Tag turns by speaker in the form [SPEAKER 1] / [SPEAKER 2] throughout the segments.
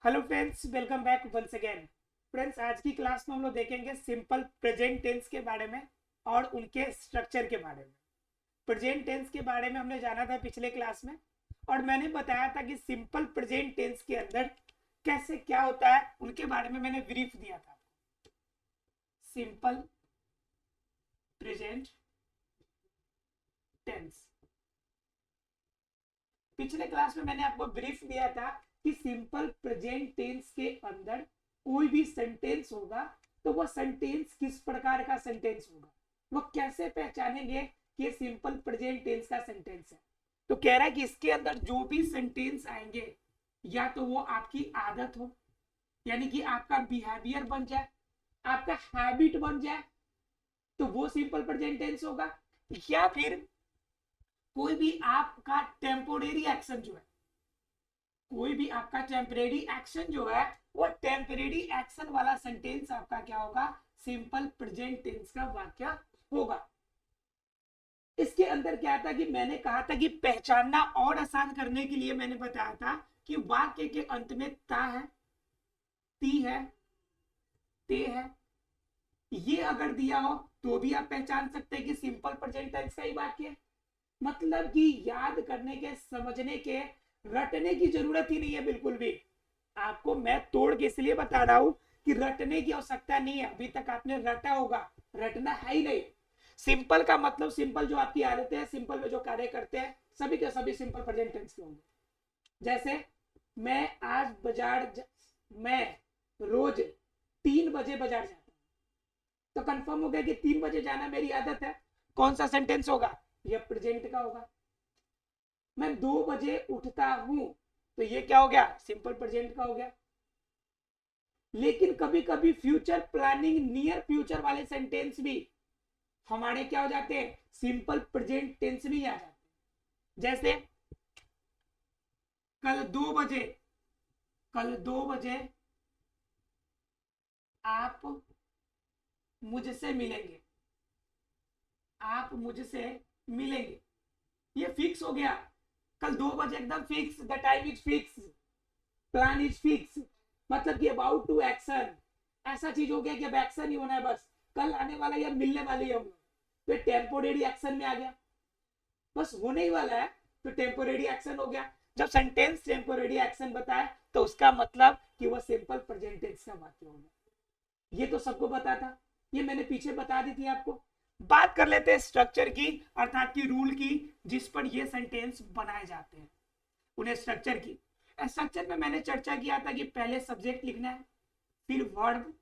[SPEAKER 1] Hello friends, welcome back once again. Friends, आज की class में हम लोग देखेंगे सिंपल प्रेजेंट टेंस के बारे में और उनके स्ट्रक्चर के बारे में। प्रेजेंट टेंस के बारे में हमने जाना था पिछले क्लास में, और मैंने बताया था कि सिंपल प्रेजेंट टेंस के अंदर कैसे क्या होता है उनके बारे में मैंने ब्रीफ दिया था। सिंपल प्रेजेंट टेंस पिछले क्लास में मैंने आपको ब्रीफ दिया था कि सिंपल प्रेजेंट टेंस के अंदर कोई भी सेंटेंस होगा तो वो सेंटेंस किस प्रकार का सेंटेंस होगा, वो कैसे पहचानेंगे कि ये सिंपल प्रेजेंट टेंस का सेंटेंस है। तो कह रहा है कि इसके अंदर जो भी सेंटेंस आएंगे या तो वो आपकी आदत हो, यानी कि आपका बिहेवियर बन जाए, आपका हैबिट बन जाए, तो वो सिंपल प्रेजेंट टेंस होगा। या फिर कोई भी आपका टेम्पोरेरी एक्शन जो है, कोई भी आपका टेम्परेरी एक्शन जो है, वो टेम्परेरी एक्शन वाला सेंटेंस आपका क्या होगा, सिंपल प्रेजेंट टेंस का वाक्य होगा। इसके अंदर क्या था कि मैंने कहा था कि पहचानना और आसान करने के लिए मैंने बताया था कि वाक्य के अंत में ता है, ती है, ते है, ये अगर दिया हो तो भी आप पहचान सकते हैं कि सिंपल प्रेजेंट टेंस का ही वाक्य है। मतलब कि याद करने के, समझने के, रटने की जरूरत ही नहीं है बिल्कुल भी। आपको मैं तोड़ के इसलिए बता रहा हूं कि रटने की आवश्यकता नहीं है। अभी तक आपने रटा होगा, रटना है ही नहीं। सिंपल का मतलब सिंपल जो आपकी आदतें हैं, सिंपल में जो कार्य करते हैं, सभी के सभी सिंपल प्रेजेंट टेंस के होंगे। जैसे मैं आज मैं रोज 3 बजे बाजार जाता हूँ, तो कंफर्म हो गया कि 3 बजे जाना मेरी आदत है। कौन सा सेंटेंस होगा, यह प्रेजेंट का होगा। मैं 2 बजे उठता हूं, तो ये क्या हो गया, सिंपल प्रेजेंट का हो गया। लेकिन कभी कभी फ्यूचर प्लानिंग, नियर फ्यूचर वाले सेंटेंस भी हमारे क्या हो जाते हैं, सिंपल प्रेजेंट टेंस भी आ जाते हैं। जैसे कल 2 बजे, कल 2 बजे आप मुझसे मिलेंगे, आप मुझसे मिलेंगे, ये फिक्स हो गया। कल 2 बजे एकदम fix, the time is fix, plan is fix, मतलब कि अबाउट टू एक्शन, ऐसा चीज हो गया कि अब एक्शन ही होना है, बस कल आने वाला या मिलने वाले हम लोग, तो टेम्पोरेरी एक्शन में आ गया, बस होने ही वाला है, तो टेम्पोरेरी एक्शन हो गया। जब सेंटेंस टेम्पोरेरी एक्शन बताए तो उसका मतलब कि वह सिंपल प्रेजेंट टेंस का वाक्य होगा। ये तो सबको पता था, ये मैंने पीछे बता दी थी आपको। बात कर लेते हैं स्ट्रक्चर की, अर्थात की रूल की, जिस पर ये सेंटेंस बनाए जाते हैं, उन्हें स्ट्रक्चर की। स्ट्रक्चर में मैंने चर्चा किया था कि पहले सब्जेक्ट लिखना है, फिर वर्ब,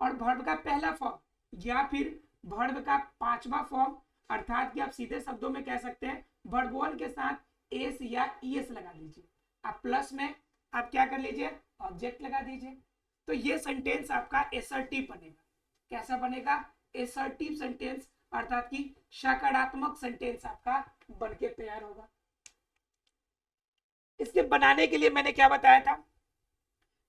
[SPEAKER 1] और वर्ब का पहला फॉर्म या फिर वर्ब का पांचवा फॉर्म, अर्थात कि आप सीधे शब्दों में कह सकते हैं वर्ब वन के साथ एस या ईएस लगा दीजिए, आप प्लस में आप क्या कर लीजिए, ऑब्जेक्ट लगा दीजिए। तो ये सेंटेंस आपका एसर्टिव बनेगा। कैसा बनेगा, एसर्टिव सेंटेंस, अर्थात कि सकारात्मक सेंटेंस आपका बनके तैयार होगा। इसके बनाने के लिए मैंने क्या बताया था,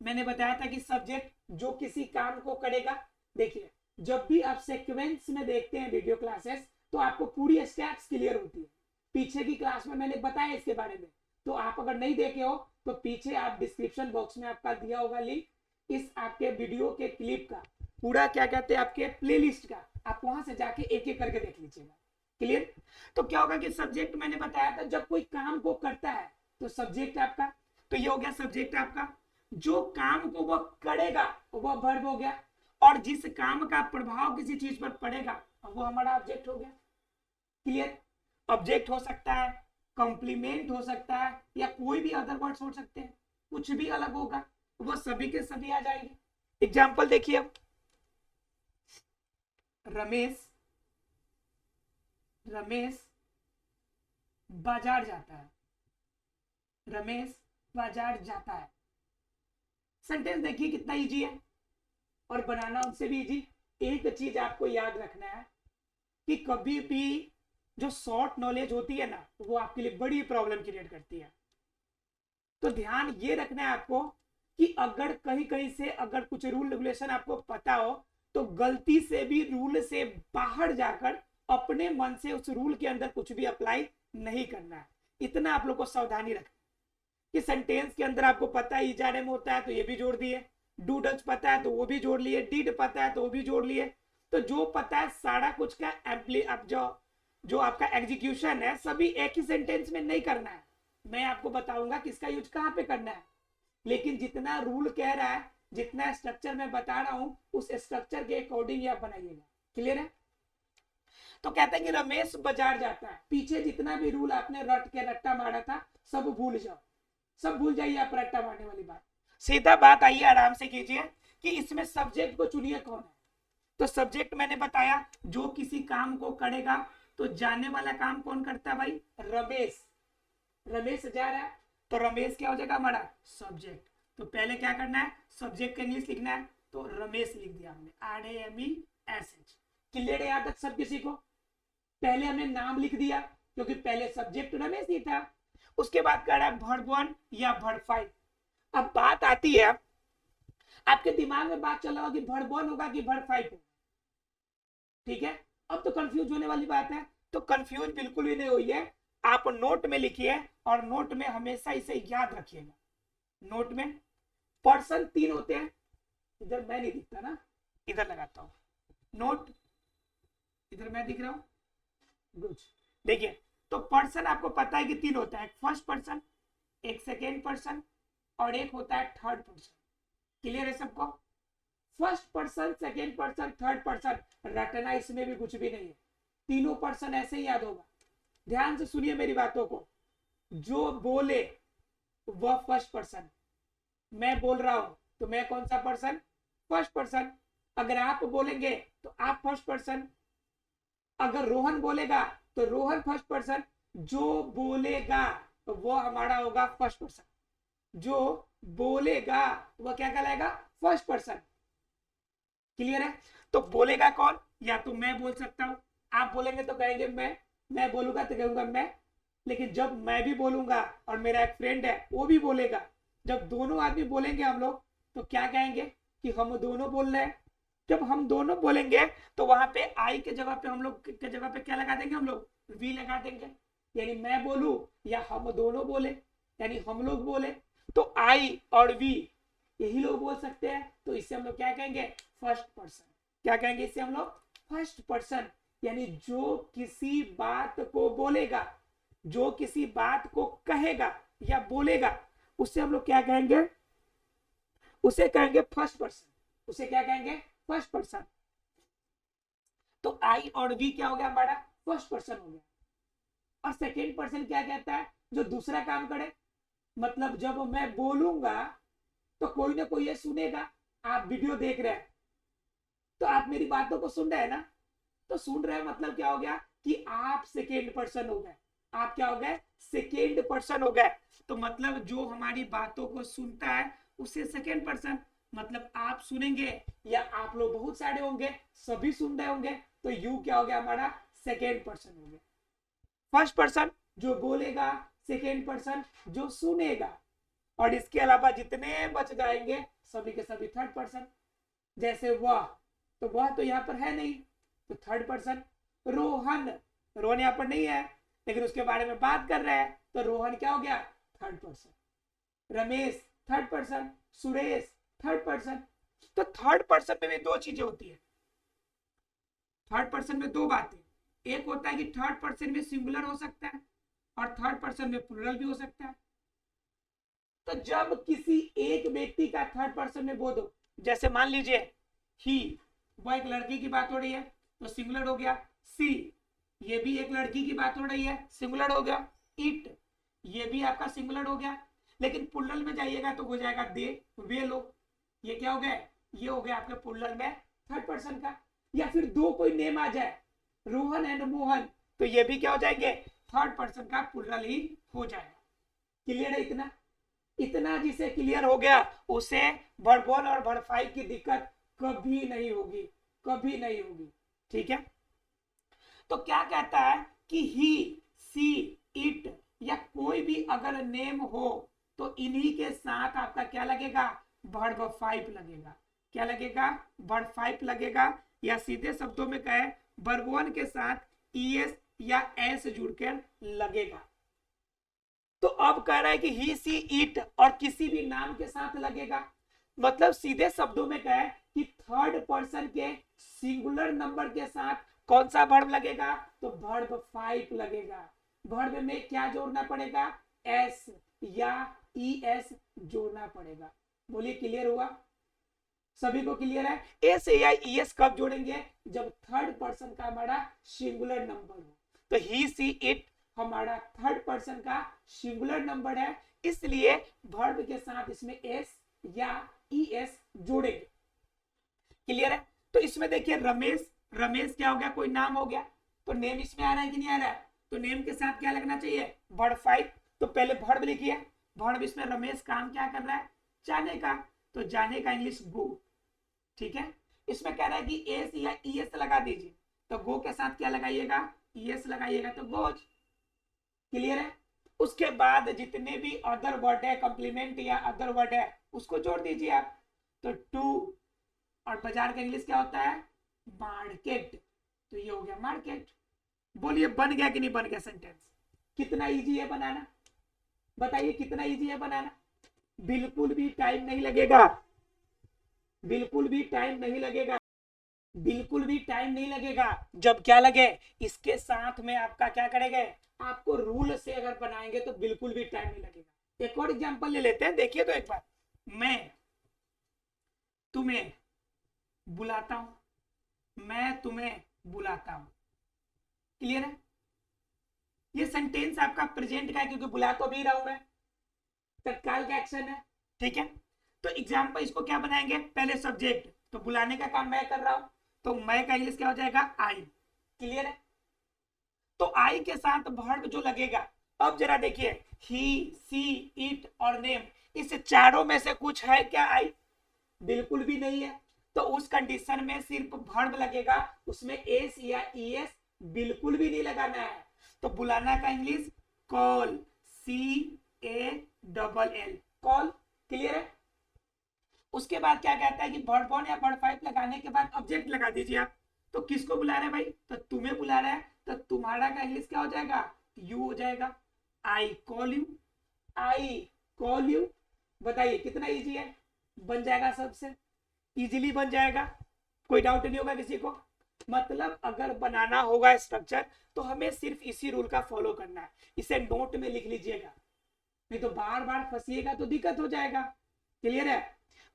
[SPEAKER 1] मैंने बताया था कि सब्जेक्ट जो किसी काम को करेगा। देखिए, जब भी आप सीक्वेंस में देखते हैं वीडियो क्लासेस, तो आपको पूरी स्टेप्स क्लियर होती है। पीछे की क्लास में मैंने बताया इसके बारे में, तो आप अगर नहीं देखे हो तो पीछे आप डिस्क्रिप्शन बॉक्स में आपका दिया होगा लिंक, इस आपके वीडियो के क्लिप का पूरा क्या कहते हैं आपके प्लेलिस्ट का, आप वहां से जाके एक एक करके देख लीजिएगा। क्लियर। तो क्या होगा कि सब्जेक्ट मैंने बताया था, जब कोई काम को करता है तो सब्जेक्ट आपका, तो ये हो गया सब्जेक्ट आपका। जो काम को वह करेगा वह वर्ब हो गया, और जिस काम का प्रभाव किसी चीज पर पड़ेगा वो हमारा ऑब्जेक्ट हो गया। क्लियर। ऑब्जेक्ट हो सकता है, कॉम्प्लीमेंट हो सकता है, या कोई भी अदर वर्ड्स हो सकते हैं, कुछ भी अलग होगा, वो सभी के सभी आ जाएंगे। एग्जाम्पल देखिए अब, रमेश रमेश बाजार जाता है, रमेश बाजार जाता है। सेंटेंस देखिए कितना इजी है, और बनाना उनसे भी इजी। एक चीज आपको याद रखना है कि कभी भी जो शॉर्ट नॉलेज होती है ना, वो आपके लिए बड़ी प्रॉब्लम क्रिएट करती है। तो ध्यान ये रखना है आपको कि अगर कहीं कहीं से अगर कुछ रूल रेगुलेशन आपको पता हो, तो गलती से भी रूल से बाहर जाकर अपने मन से उस रूल के अंदर कुछ भी अप्लाई नहीं करना है। इतना आप लोग को सावधानी रखना। कि सेंटेंस के अंदर आपको पता है ईज आर एम होता है तो ये भी जोड़ दिए, डू डज पता है तो वो भी जोड़ लिए, डिड पता है तो वो भी जोड़ लिए। तो जो पता है सारा कुछ का अब जो आपका एग्जीक्यूशन है सभी एक ही सेंटेंस में नहीं करना है, मैं आपको बताऊंगा किसका यूज कहाँ पे करना है। लेकिन जितना रूल कह रहा है, जितना स्ट्रक्चर मैं बता रहा हूं, उस स्ट्रक्चर के अकॉर्डिंग आप बनाइएगा। क्लियर है? तो कहते हैं कि रमेश बाजार जाता है, पीछे जितना भी रूल आपने रट के रट्टा मारा था सब भूल जाओ, सब भूल जाइए आप रट्टा मारने वाली बात, सीधा बात आइए आराम से कीजिए कि इसमें सब्जेक्ट को चुनिए कौन है। तो सब्जेक्ट मैंने बताया जो किसी काम को करेगा, तो जाने वाला काम कौन करता है भाई? रमेश। रमेश जा रहा है तो रमेश क्या हो जाएगा हमारा? सब्जेक्ट। तो पहले क्या करना है? सब्जेक्ट का इंग्लिश लिखना है, तो रमेश लिख दिया हमने, RAMESH। क्लियर है यहाँ तक सब किसी को? पहले हमने नाम लिख दिया क्योंकि पहले सब्जेक्ट रमेश ही था, उसके बाद कह रहा है वर्ब 1 या वर्ब 5। अब बात आती है, आपके दिमाग में बात चला होगा कि वर्ब 1 होगा कि वर्ब 5 होगा, ठीक है? अब तो कंफ्यूज होने वाली बात है, तो कंफ्यूज बिल्कुल भी नहीं हुई है। आप नोट में लिखिए और नोट में हमेशा इसे याद रखिएगा। नोट में पर्सन 3 होते हैं, इधर मैं नहीं दिखता ना, इधर लगाता हूं नोट, इधर मैं दिख रहा हूं, गुड। देखिए तो पर्सन आपको पता है कि 3 होता है, एक फर्स्ट पर्सन, एक सेकेंड पर्सन और एक होता है थर्ड पर्सन। क्लियर है सबको? First person, second person, third person, रटना इसमें भी कुछ भी नहीं है, तीनों पर्सन ऐसे ही याद होगा। ध्यान से सुनिए मेरी बातों को, जो बोले वह फर्स्ट पर्सन, मैं बोल रहा हूं तो मैं कौन सा पर्सन? First person. अगर आप बोलेंगे तो आप फर्स्ट पर्सन, अगर रोहन बोलेगा तो रोहन फर्स्ट पर्सन, जो बोलेगा तो वो हमारा होगा फर्स्ट पर्सन, जो बोलेगा वह क्या कहलाएगा? First person. क्लियर है? तो बोलेगा कौन? या तो मैं बोल सकता हूं, आप बोलेंगे तो कहेंगे मैं बोलूंगा तो कहूंगा मैं। लेकिन जब मैं भी बोलूंगा और मेरा एक फ्रेंड है वो भी बोलेगा, जब दोनों आदमी बोलेंगे हम लोग तो क्या कहेंगे? कि हम दोनों बोल रहे हैं। जब हम दोनों बोलेंगे तो वहां पे आई के जगह पे हम लोग के जगह पे क्या लगा देंगे? हम लोग वी लगा देंगे, यानी मैं बोलूं या हम दोनों बोले, यानी हम लोग बोले तो आई और वी यही लोग बोल सकते हैं, तो इससे हम लोग क्या कहेंगे? First person. क्या कहेंगे इससे हम लोग? First person. यानी जो किसी बात को बोलेगा, जो किसी बात को कहेगा या बोलेगा, उससे हम लोग क्या कहेंगे? उसे कहेंगे फर्स्ट पर्सन। उसे क्या कहेंगे? First person. तो आई और वी क्या हो गया हमारा? फर्स्ट पर्सन हो गया। और सेकेंड पर्सन क्या कहता है? जो दूसरा काम करे, मतलब जब मैं बोलूंगा तो कोई ना कोई ये सुनेगा। आप वीडियो देख रहे हैं तो आप मेरी बातों को सुन रहे हैं ना, तो सुन रहे हैं मतलब क्या हो गया? कि आप सेकेंड पर्सन हो गए। आप क्या हो गए? सेकेंड पर्सन हो गए। तो मतलब जो हमारी बातों को सुनता है उसे सेकेंड पर्सन, मतलब आप सुनेंगे या आप लोग बहुत सारे होंगे सभी सुन रहे होंगे, तो यू क्या हो गया हमारा? सेकेंड पर्सन हो गया। फर्स्ट पर्सन जो बोलेगा, सेकेंड पर्सन जो सुनेगा, और इसके अलावा जितने बच जाएंगे सभी के सभी थर्ड पर्सन। जैसे वह, तो वह तो यहाँ पर है नहीं तो थर्ड पर्सन। रोहन, रोहन यहाँ पर नहीं है लेकिन उसके बारे में बात कर रहे हैं तो रोहन क्या हो गया? Third person. Ramesh third person, Suresh third person. तो थर्ड पर्सन में भी दो चीजें होती है। थर्ड पर्सन में दो बातें, एक होता है कि थर्ड पर्सन में सिंगुलर हो सकता है और थर्ड पर्सन में प्लूरल भी हो सकता है। तो जब किसी एक व्यक्ति का थर्ड पर्सन में बोल दो, जैसे मान लीजिए ही, वह एक लड़की की बात हो रही है तो सिंगुलर हो गया। सी, ये भी एक लड़की की बात हो रही है, सिंगुलर हो गया। इट, ये भी आपका सिंगुलर हो गया। लेकिन प्लूरल में जाइएगा तो हो जाएगा दे, वे लोग। ये क्या हो गया? ये हो गया आपके प्लूरल में थर्ड पर्सन का। या फिर दो कोई नेम आ जाए, रोहन एंड मोहन, तो ये भी क्या हो जाएंगे? थर्ड पर्सन का प्लूरल ही हो जाएगा। क्लियर है? इतना इतना जिसे क्लियर हो गया उसे वर्ब 1 और वर्ब 5 की दिक्कत कभी नहीं होगी, कभी नहीं होगी। ठीक है? तो क्या कहता है कि ही, सी, इट या कोई भी अगर नेम हो तो इन्हीं के साथ आपका क्या लगेगा? वर्ब 5 लगेगा। क्या लगेगा? वर्ब 5 लगेगा। या सीधे शब्दों में कहे वर्ब 1 के साथ ईएस या एस जुड़कर लगेगा। तो अब कह रहा है कि ही सी इट और किसी भी नाम के साथ लगेगा, मतलब सीधे शब्दों में कहे कि थर्ड पर्सन के सिंगुलर नंबर के साथ कौन सा वर्ब लगेगा, तो वर्ब 5 लगेगा। वर्ब में क्या जोड़ना पड़ेगा, एस या ई एस जोड़ना पड़ेगा। बोलिए क्लियर हुआ, सभी को क्लियर है। एस या ई एस कब जोड़ेंगे, जब थर्ड पर्सन का हमारा सिंगुलर नंबर हो। तो ही सी इट हमारा थर्ड पर्सन का सिंगुलर नंबर है, इसलिए वर्ब के साथ इसमें एस या ई एस जोड़ेंगे। क्लियर है। तो इसमें देखिए रमेश, रमेश क्या हो गया, कोई नाम हो गया, तो नेम इसमें आ रहा है कि नहीं आ रहा है, तो नेम के साथ क्या लगना चाहिए, वर्ब 5। तो पहले वर्ब लिखिए, वर्ब इसमें रमेश काम क्या कर रहा है, जाने का, तो जाने का इंग्लिश गो। ठीक है। इसमें कह रहा है कि एस या ई एस लगा दीजिए, तो गो के साथ क्या लगाइएगा, ई एस लगाइएगा, तो गोज। क्लियर है। उसके बाद जितने भी अदर वर्ड है, कॉम्प्लीमेंट या अदर वर्ड है, उसको जोड़ दीजिए आप। तो टू और बाजार का इंग्लिश क्या होता है, मार्केट, तो ये हो गया मार्केट। बोलिए बन गया कि नहीं बन गया सेंटेंस, कितना इजी है बनाना, बताइए कितना इजी है बनाना। बिल्कुल भी टाइम नहीं लगेगा, बिल्कुल भी टाइम नहीं लगेगा, बिल्कुल भी टाइम नहीं लगेगा। जब क्या लगे, इसके साथ में आपका क्या करेंगे, आपको रूल से अगर बनाएंगे तो बिल्कुल भी टाइम नहीं लगेगा। एक और एग्जांपल ले लेते हैं, देखिए तो एक बार, मैं तुम्हें बुलाता हूं, मैं तुम्हें बुलाता हूं। क्लियर है। ये सेंटेंस आपका प्रेजेंट का है, क्योंकि बुला तो भी रहा हूं मैं, तत्काल का एक्शन है। ठीक है। तो एग्जाम्पल इसको क्या बनाएंगे, पहले सब्जेक्ट, तो बुलाने का काम मैं कर रहा हूं, तो मैं का इंग्लिश क्या हो जाएगा, आई। क्लियर है। तो आई के साथ वर्ब जो लगेगा, अब जरा देखिए, ही सी इट और नेम, इस चारों में से कुछ है क्या आई, बिल्कुल भी नहीं है। तो उस कंडीशन में सिर्फ वर्ब लगेगा, उसमें एस या ई एस बिल्कुल भी नहीं लगाना है। तो बुलाना का English call, C A double L, call. Clear है। उसके बाद क्या कहता है कि वर्ब 1 या वर्ब 5 लगाने के बाद ऑब्जेक्ट लगा दीजिए आप। तो किसको बुला रहे हैं भाई, तो तुम्हें बुला रहा है, तो तुम्हारा का इंग्लिश क्या हो जाएगा, यू हो जाएगा। I call you, I call you. बताइए कितना इजी है, बन जाएगा, सबसे इजीली बन जाएगा, कोई डाउट नहीं होगा किसी को। मतलब अगर बनाना होगा स्ट्रक्चर, तो हमें सिर्फ इसी रूल का फॉलो करना है। इसे नोट में लिख लीजिएगा, नहीं तो बार बार फंसिएगा तो दिक्कत हो जाएगा। क्लियर है।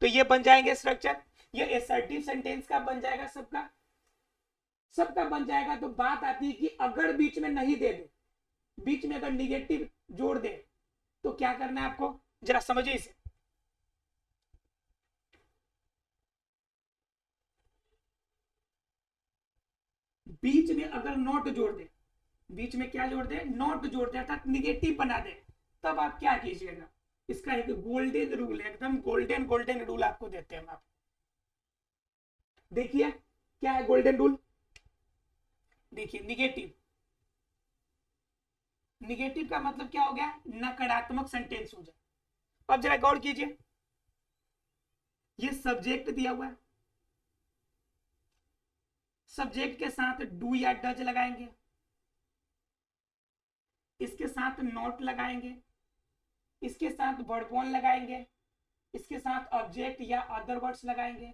[SPEAKER 1] तो ये बन जाएंगे स्ट्रक्चर, ये एसर्टिव सेंटेंस का बन जाएगा, सबका सबका बन जाएगा। तो बात आती है कि अगर बीच में नहीं दे दे, बीच में अगर निगेटिव जोड़ दे, तो क्या करना है आपको, जरा समझिए इसे। बीच में अगर नोट जोड़ दे, बीच में क्या जोड़ दे, नोट जोड़ दे, अर्थात निगेटिव बना दे, तब आप क्या कीजिएगा, इसका एक गोल्डन रूल है, एकदम गोल्डन गोल्डन रूल आपको देते हैं आप। देखिए क्या है गोल्डन रूल, देखिए निगेटिव, निगेटिव का मतलब क्या हो गया, नकारात्मक सेंटेंस हो जाए। अब जरा गौर कीजिए, ये सब्जेक्ट दिया हुआ है, सब्जेक्ट के साथ डू या डज लगाएंगे, इसके साथ नॉट लगाएंगे, इसके साथ वर्ब 1 लगाएंगे, इसके साथ ऑब्जेक्ट या अदर वर्ड्स लगाएंगे।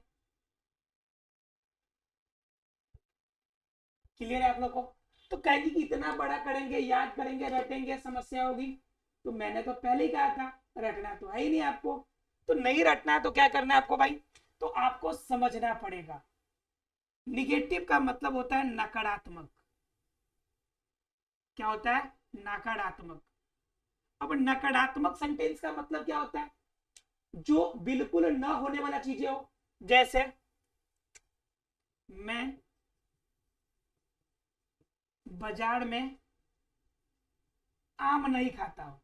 [SPEAKER 1] क्लियर है आप लोग को। तो कहेंगे कि इतना बड़ा करेंगे, याद करेंगे, रटेंगे, समस्या होगी। तो मैंने तो पहले ही कहा था, रटना तो है ही नहीं आपको। तो नहीं रटना है तो क्या करना है आपको भाई, तो आपको समझना पड़ेगा। निगेटिव का मतलब होता है नकारात्मक, क्या होता है, नकारात्मक। अब नकारात्मक सेंटेंस का मतलब क्या होता है, जो बिल्कुल न होने वाला चीजें हो, जैसे मैं बाजार में आम नहीं खाता हूं,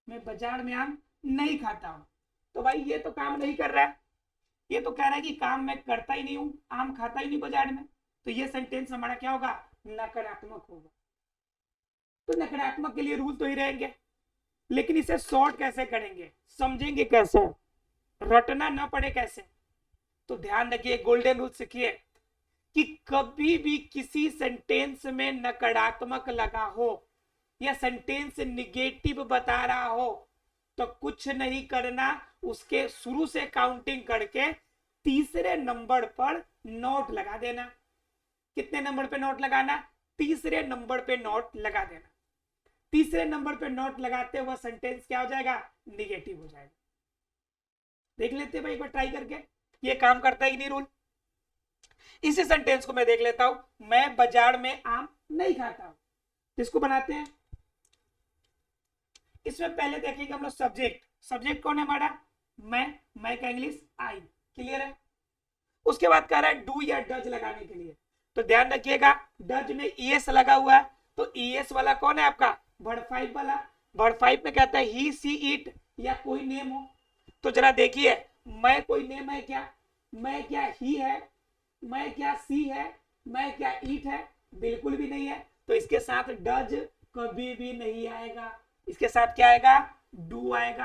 [SPEAKER 1] मैं बाजार में आम नहीं खाता हूं, तो भाई ये तो काम नहीं कर रहा है, ये तो कह रहा है कि काम मैं करता ही नहीं हूं, आम खाता ही नहीं बाजार में। तो ये सेंटेंस हमारा क्या होगा, नकारात्मक होगा। तो नकारात्मक के लिए रूल तो ही रहेंगे, लेकिन इसे शॉर्ट कैसे करेंगे, समझेंगे कैसे, रटना ना पड़े कैसे। तो ध्यान रखिए, गोल्डन रूल सीखिए, कि कभी भी किसी सेंटेंस में नकारात्मक लगा हो या सेंटेंस निगेटिव बता रहा हो तो कुछ नहीं करना, उसके शुरू से काउंटिंग करके तीसरे नंबर पर नोट लगा देना। कितने नंबर पे नोट लगाना? तीसरे नंबर पे नोट लगा देना। तीसरे नंबर पे नोट लगाते हुए सेंटेंस क्या हो जाएगा? निगेटिव हो जाएगा। देख लेते हैं भाई एक बार ट्राई करके, ये काम करता है कि नहीं रूल। इसी सेंटेंस को मैं देख लेता हूं, मैं बाजार में आम नहीं खाता हूं। किसको बनाते हैं? इसमें पहले देखेंगे हम लोग सब्जेक्ट। सब्जेक्ट कौन है हमारा? मैं का इंग्लिश आई। क्लियर है? उसके बाद कह रहा है डू या डज लगाने के लिए, तो ध्यान रखिएगा डज में ईएस लगा हुआ है, तो ईएस वाला कौन है आपका? वर्ड 5 वाला। वर्ड 5 में कहता है ही सी इट या कोई नेम हो, तो जरा देखिए मैं कोई नेम है क्या? मैं क्या ही है? मैं क्या सी है? मैं क्या ईट है? बिल्कुल भी नहीं है, तो इसके साथ डज कभी भी नहीं आएगा। इसके साथ क्या आएगा? डू आएगा।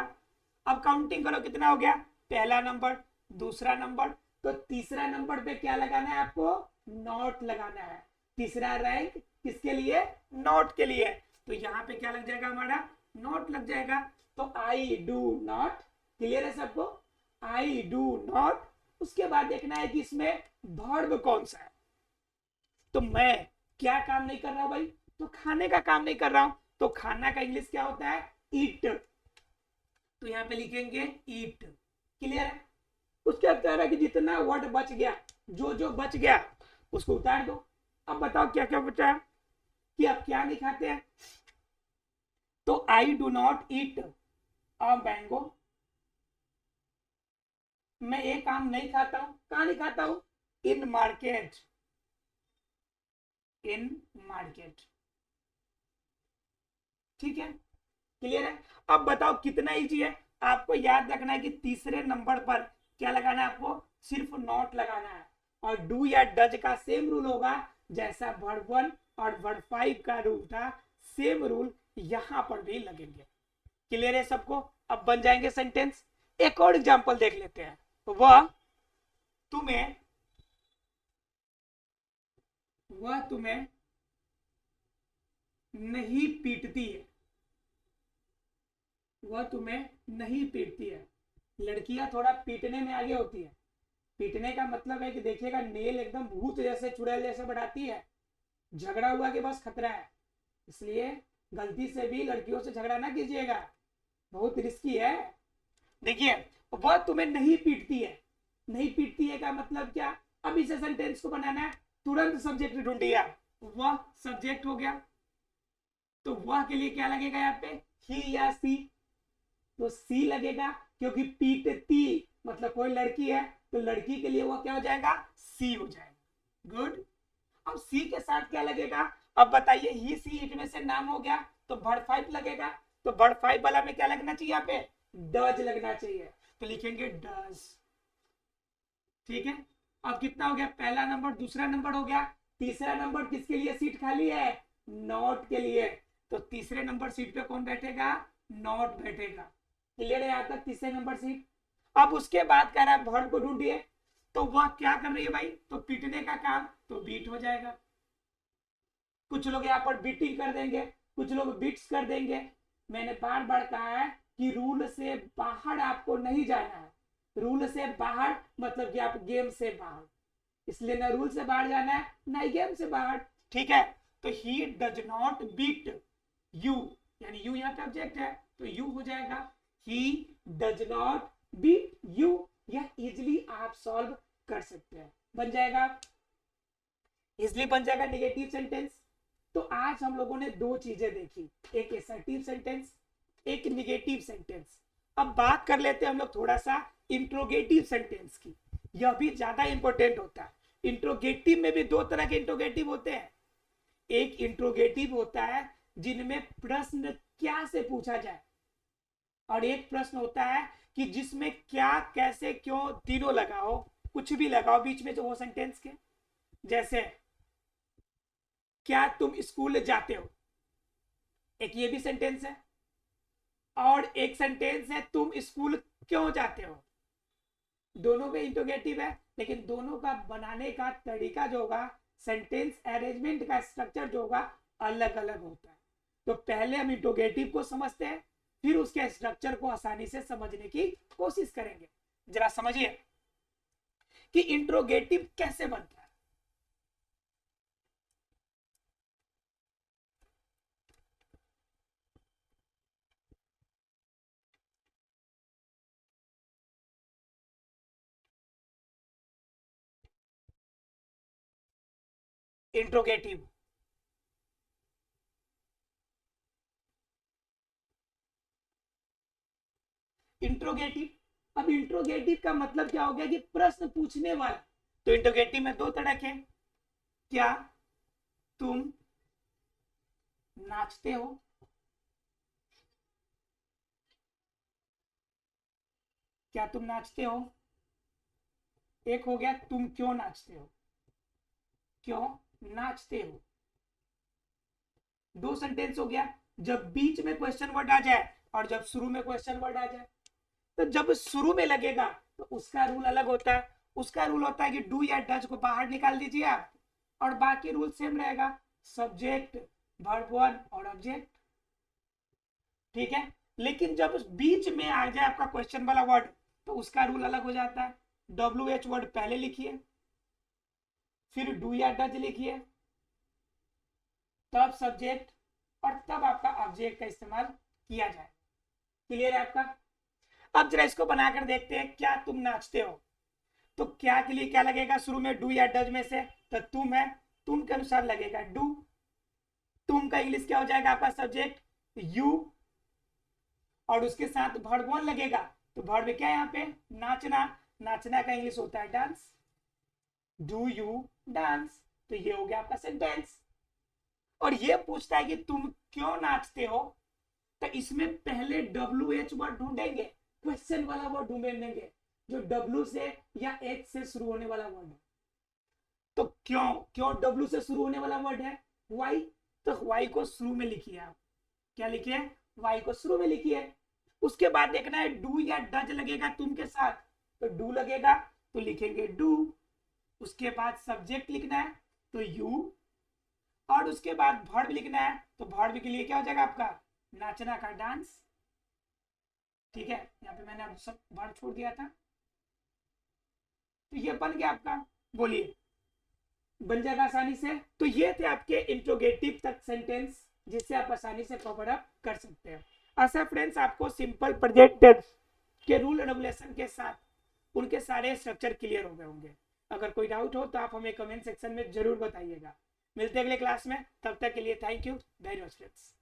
[SPEAKER 1] अब काउंटिंग करो कितना हो गया? पहला नंबर, दूसरा नंबर, तो तीसरा नंबर पे क्या लगाना है आपको? नॉट लगाना है। तीसरा रैंक किसके लिए? नॉट के लिए। तो यहाँ पे क्या लग जाएगा हमारा? नॉट लग जाएगा। तो आई डू नॉट। क्लियर है सबको? I do not. उसके बाद देखना है कि इसमें वर्ब कौन सा है। तो मैं क्या काम नहीं कर रहा हूं भाई? तो खाने का काम नहीं कर रहा हूं, तो खाना का इंग्लिश क्या होता है? ईट। तो यहाँ पे लिखेंगे ईट। क्लियर है? उसके बाद कह रहा है कि जितना वर्ड बच गया, जो जो बच गया उसको उतार दो। अब बताओ क्या क्या बचा है, कि आप क्या नहीं खाते हैं? तो I do not eat a mango. मैं एक आम नहीं खाता हूं। कहां नहीं खाता हूं? इन मार्केट। इन मार्केट। ठीक है? क्लियर है? अब बताओ कितना इजी है। आपको याद रखना है कि तीसरे नंबर पर क्या लगाना है आपको? सिर्फ नॉट लगाना है। और डू या डज का सेम रूल होगा जैसा वर्ड 1 और वर्ड 5 का रूल था, सेम रूल यहां पर भी लगेंगे। क्लियर है सबको? अब बन जाएंगे सेंटेंस। एक और एग्जांपल देख लेते हैं। तुम्हें वह तुम्हें नहीं पीटती है। वह तुम्हें नहीं पीटती है। लड़कियां थोड़ा पीटने में आगे होती है। पीटने का मतलब है कि देखिएगा नेल एकदम भूत जैसे चुड़ैल जैसे बढ़ाती है। झगड़ा हुआ के बस खतरा है, इसलिए गलती से भी लड़कियों से झगड़ा ना कीजिएगा, बहुत रिस्की है। देखिए वह तुम्हें नहीं पीटती है। नहीं पीटती है का मतलब क्या? अब इसे सेंटेंस को बनाना है, तुरंत सब्जेक्ट ढूंढिए। वह सब्जेक्ट हो गया, तो वह के लिए क्या लगेगा यहाँ पे? ही या सी। तो सी लगेगा, क्योंकि पीटती मतलब कोई लड़की है, तो लड़की के लिए वो क्या हो जाएगा? सी हो जाएगा। गुड। अब सी के साथ क्या लगेगा? अब बताइए ही सी इट में से नाम हो गया, तो वर्ड 5 लगेगा। तो वर्ड 5 वाला में क्या लगना चाहिए? यहाँ पे डज लगना चाहिए, तो लिखेंगे डज। ठीक है? अब कितना हो गया? पहला नंबर, दूसरा नंबर हो गया। तीसरा नंबर किसके लिए सीट खाली है? नॉट के लिए। तो तीसरे नंबर सीट पे कौन बैठेगा? नॉट बैठेगा। क्लियर है यहाँ तक? तीसरे नंबर सीट। अब उसके बाद कह रहा है वर्ब को ढूंढिए, तो वह क्या कर रही है भाई? तो पीटने का काम, तो बीट हो जाएगा। कुछ लोग यहाँ पर बीटिंग कर देंगे, कुछ लोग बीट्स कर देंगे। मैंने बार बार कहा है कि रूल से बाहर आपको नहीं जाना है। रूल से बाहर मतलब कि आप गेम से बाहर, इसलिए ना रूल से बाहर जाना है ना ही गेम से बाहर। ठीक है? तो he does not beat you, यानी यू यहाँ पे ऑब्जेक्ट है, तो यू हो जाएगा। He does not beat you. यह इजिली आप सॉल्व कर सकते हैं, बन जाएगा। इजिली बन जाएगा निगेटिव सेंटेंस। तो आज हम लोगों ने दो चीजें देखी, एक असर्टिव सेंटेंस, एक निगेटिव सेंटेंस। अब बात कर लेते हैं हम लोग थोड़ा सा इंट्रोगेटिव सेंटेंस की। यह भी ज्यादा इंपॉर्टेंट होता है। इंट्रोगेटिव में भी दो तरह के इंट्रोगेटिव होते हैं। एक इंट्रोगेटिव होता है जिनमें प्रश्न क्या से पूछा जाए, और एक प्रश्न होता है कि जिसमें क्या, कैसे, क्यों तीनों लगाओ, कुछ भी लगाओ बीच में जो हो सेंटेंस के। जैसे क्या तुम स्कूल जाते हो, एक ये भी सेंटेंस है, और एक सेंटेंस है तुम स्कूल क्यों जाते हो। दोनों में इंट्रोगेटिव है, लेकिन दोनों का बनाने का तरीका जो होगा, सेंटेंस अरेंजमेंट का स्ट्रक्चर जो होगा, अलग अलग होता है। तो पहले हम इंट्रोगेटिव को समझते हैं, फिर उसके स्ट्रक्चर को आसानी से समझने की कोशिश करेंगे। जरा समझिए कि इंट्रोगेटिव कैसे बनता है। इंट्रोगेटिव इंट्रोगेटिव अब इंट्रोगेटिव का मतलब क्या हो गया कि प्रश्न पूछने वाला। तो इंट्रोगेटिव में दो तरह के, क्या तुम नाचते हो, क्या तुम नाचते हो। एक हो गया तुम क्यों नाचते हो, क्यों नाचते हो। दो सेंटेंस हो गया। जब बीच में क्वेश्चन वर्ड आ जाए और जब शुरू में क्वेश्चन वर्ड आ जाए, तो जब शुरू में लगेगा तो उसका रूल अलग होता है। उसका रूल होता है कि डू या डज को बाहर निकाल दीजिए आप, और बाकी रूल सेम रहेगा, सब्जेक्ट, वर्ब वन और ऑब्जेक्ट। ठीक है। लेकिन जब बीच में आ जाए आपका क्वेश्चन वाला वर्ड, तो उसका रूल अलग हो जाता है। WH वर्ड पहले लिखिए, फिर डू या डज लिखिए, तब सब्जेक्ट, और तब आपका ऑब्जेक्ट का इस्तेमाल किया जाए। क्लियर है आपका। अब जरा इसको बनाकर देखते हैं, क्या तुम नाचते हो। तो क्या के लिए क्या लगेगा शुरू में, डू या डज में से, तो तुम है, तुम के अनुसार लगेगा डू। तुम का इंग्लिश क्या हो जाएगा आपका सब्जेक्ट, यू, और उसके साथ वर्ब वन लगेगा। तो वर्ब क्या है यहाँ पे, नाचना। नाचना का इंग्लिश होता है डांस, डू यू डांस। तो ये हो गया आपका सेंटेंस। और ये पूछता है कि तुम क्यों नाचते हो, तो इसमें पहले WH वर्ड ढूंढेंगे, क्वेश्चन वाला वर्ड ढूंढेंगे जो W से या H से शुरू होने वाला वर्ड है। तो क्यों, क्यों W से शुरू होने वाला वर्ड है, वाई। तो वाई को शुरू में लिखिए आप, क्या लिखिए, वाई को शुरू में लिखिए। उसके बाद देखना है डू या डज लगेगा तुम के साथ, तो डू लगेगा तो लिखेंगे डू। उसके बाद सब्जेक्ट लिखना है तो यू, और उसके बाद वर्ब लिखना है, तो वर्ब के लिए क्या हो जाएगा आपका, नाचना का डांस। ठीक है, यहाँ पे मैंने अब सब वर्ब छोड़ दिया था। तो ये बन गया आपका, बोलिए, बन जाएगा आसानी से। तो ये थे आपके इंट्रोगेटिव तक सेंटेंस, जिससे आप आसानी से कवर अप कर सकते हैं। ऐसा फ्रेंड्स, आपको सिंपल प्रेजेंट टेंस के रूल रेगुलेशन के साथ उनके सारे स्ट्रक्चर क्लियर हो गए होंगे। अगर कोई डाउट हो तो आप हमें कमेंट सेक्शन में जरूर बताइएगा। मिलते हैं अगले क्लास में, तब तक के लिए thank you very much friends.